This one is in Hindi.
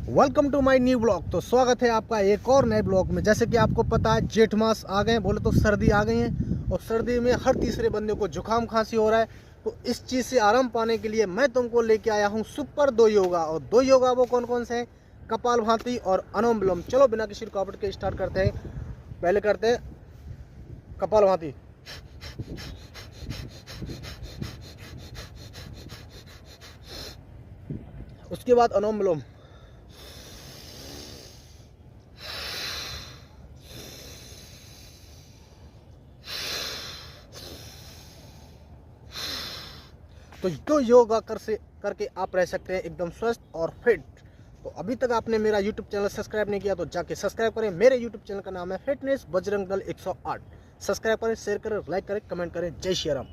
Welcome to my new blog. तो स्वागत है आपका एक और नए ब्लॉग में। जैसे कि आपको पता है जेठ मास आ गए, बोले तो सर्दी आ गई है और सर्दी में हर तीसरे बंदे को जुकाम खांसी हो रहा है। तो इस चीज़ से आराम पाने के लिए मैं तुमको लेके आया हूँ सुपर दो योगा। और दो योगा वो कौन कौन से हैं? कपालभाति और अनुलोम विलोम। चलो बिना किसी रुकावट के स्टार्ट करते हैं। पहले करते हैं कपालभाति। उसके बाद अनुलोम विलोम। तो जो योगा करके आप रह सकते हैं एकदम स्वस्थ और फिट। तो अभी तक आपने मेरा YouTube चैनल सब्सक्राइब नहीं किया तो जाके सब्सक्राइब करें। मेरे YouTube चैनल का नाम है फिटनेस बजरंग दल 108। सब्सक्राइब करें, शेयर करें, लाइक करें, कमेंट करें। जय श्री राम।